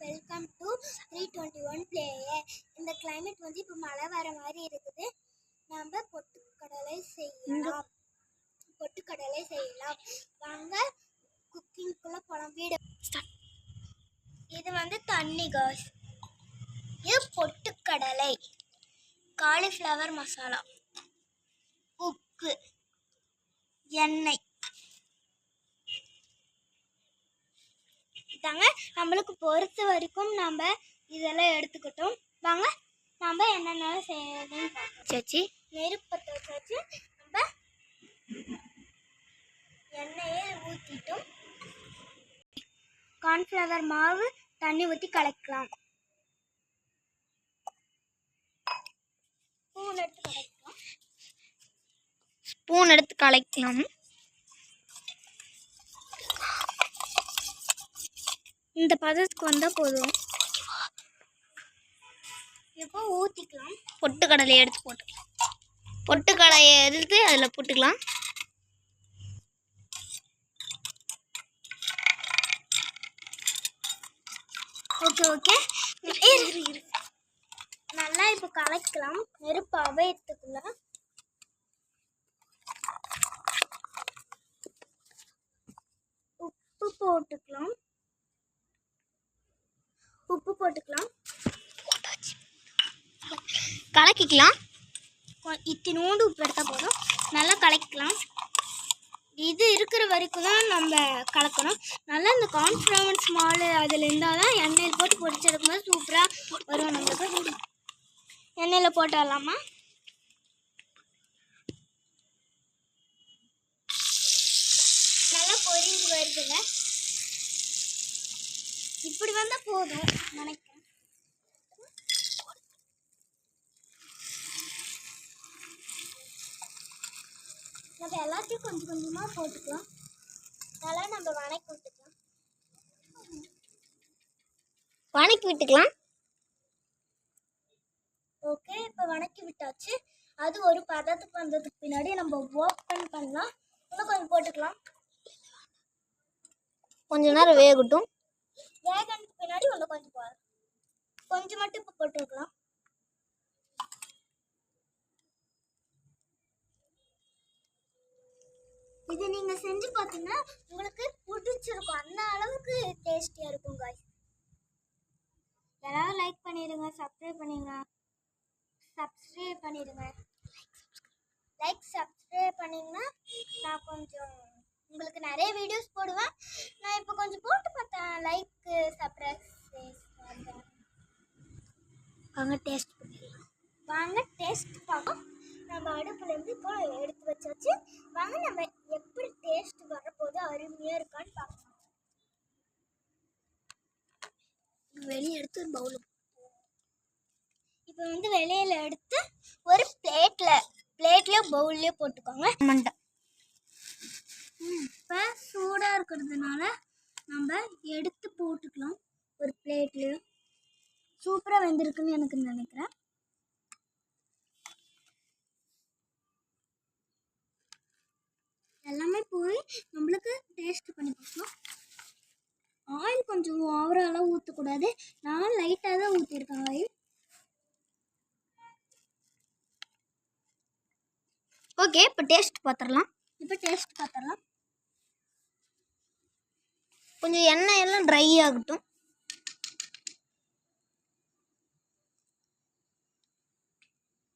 Welcome to 321 player. இந்த climate வந்து இப்போ மழை வர மாதிரி இருக்குது. நம்ம பொட்டுக்கடலை செய்யலாம். வாங்க குக்கிங்குள்ள போகலாம். வீடு இது வந்து தண்ணி காய்ஸ். இது பொட்டுக்கடலை, காலிஃப்ளவர் மசாலா, உப்பு, எண்ணெய் தாங்க. நம்மளுக்கு பொறுத்த வரைக்கும் நம்ம இதெல்லாம் எடுத்துக்கிட்டோம். வாங்க நம்ம என்னென்ன செய்யறதுன்னு பார்த்தாச்சு. நெருப்பத்தை வச்சாச்சு. நம்ம எண்ணெயை ஊற்றிட்டோம். கார்ன்ஃப்ளவர் மாவு தண்ணி ஊற்றி கலக்கலாம். ஸ்பூன் எடுத்து கலக்கலாம். இந்த பதத்துக்கு வந்தால் போதும். இப்போ ஊற்றிக்கலாம். பொட்டுக்கடலையை எடுத்து போட்டுக்கலாம். பொட்டுக்கடலையை எடுத்து அதில் போட்டுக்கலாம். ஓகே நல்லா இப்போ கலக்கலாம். நெருப்பு அவையத்துக்குள்ள உப்பு போட்டுக்கலாம். கலக்கிக்கலாம். இத்தினோண்டு உப்பு எடுத்தால் போதும். நல்லா கலக்கலாம். இது இருக்கிற வரைக்கும் தான் நம்ம கலக்கணும். நல்லா இந்த கார்ன்ஃப்ளவர் மாவு அதில் இருந்தால் தான் எண்ணெயில் போட்டு பொரிச்செடுக்கும்போது சூப்பராக வரும். நம்மளுக்கு எண்ணெயில் போட்டுடலாமா? நல்லா பொரிஞ்சு வருதுங்க. இப்படி வந்தால் போதும் நினைக்கிறேன். நம்ம எல்லாத்தையும் கொஞ்சம் கொஞ்சமாக போட்டுக்கலாம். நல்லா நம்ம வணக்கி விட்டுக்கலாம். ஓகே, இப்போ வணக்கி விட்டாச்சு. அது ஒரு பதத்துக்கு வந்ததுக்கு பின்னாடி நம்ம ஓப்பன் பண்ணலாம். இன்னும் கொஞ்சம் போட்டுக்கலாம். கொஞ்ச நேரம் வேகட்டும். வேகனுக்கு பின்னாடி இன்னும் கொஞ்சம் மட்டும் இப்போ போட்டுக்கலாம். இது நீங்கள் செஞ்சு பார்த்தீங்கன்னா உங்களுக்கு பிடிச்சிருக்கும். அந்த அளவுக்கு டேஸ்டியாக இருக்கும் காய்ஸ். யாராவது லைக் பண்ணிடுங்க, சப்ஸ்கிரைப் பண்ணிங்கன்னா நான் கொஞ்சம் உங்களுக்கு நிறைய வீடியோஸ் போடுவேன். நான் இப்போ கொஞ்சம் போட்டு பார்த்தேன். லைக்கு சப்ஸ்கிரைப் வாங்க டேஸ்ட் பார்ப்போம். நம்ம அடுப்புலேருந்து இப்போ எடுத்து வச்சாச்சு. வாங்க நம்ம எப்படி டேஸ்ட் வரப்போது அருமையாக இருக்கான்னு பார்க்கலாம். வெளியே எடுத்து பவுல் இப்போ வந்து வெளியில் எடுத்து ஒரு பிளேட்லேயோ பவுல்லையோ போட்டுக்கோங்க. இப்போ சூடாக இருக்கிறதுனால நம்ம எடுத்து போட்டுக்கலாம். ஒரு பிளேட்லேயோ சூப்பராக வெந்திருக்குன்னு எனக்கு நினைக்கிறேன். எல்லாமே போய் நம்மளுக்கு டேஸ்ட் பண்ணி பார்க்கலாம். ஆயில் கொஞ்சம் ஓவராலாக ஊற்றக்கூடாது. நான் லைட்டாக தான் ஊற்றிருக்கேன் ஆயில். ஓகே, இப்போ டேஸ்ட் பார்த்துடலாம். கொஞ்சம் எண்ணெய் எல்லாம் ட்ரை ஆகட்டும்.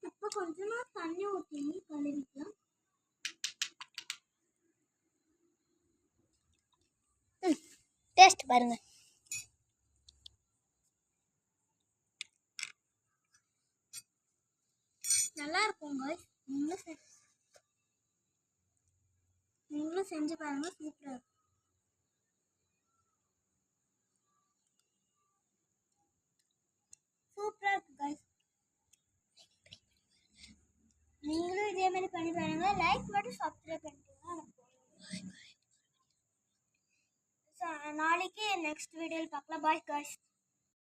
இப்போ கொஞ்சமாக தண்ணி ஊற்றி கழுவிக்கலாம். டேஸ்ட் பாருங்க. நல்லா இருக்குங்க. நீங்களும் செஞ்சு பாருங்க. சூப்பராக இருக்கும். guys. நீங்களும் இதே மாதிரி பண்ணி பாருங்க. லைக் மட்டும் சப்ஸ்கிரைப் பண்ணிட்டீங்கன்னா நாளைக்கு நெக்ஸ்ட் வீடியோவில் பார்க்கலாம். பாய் guys.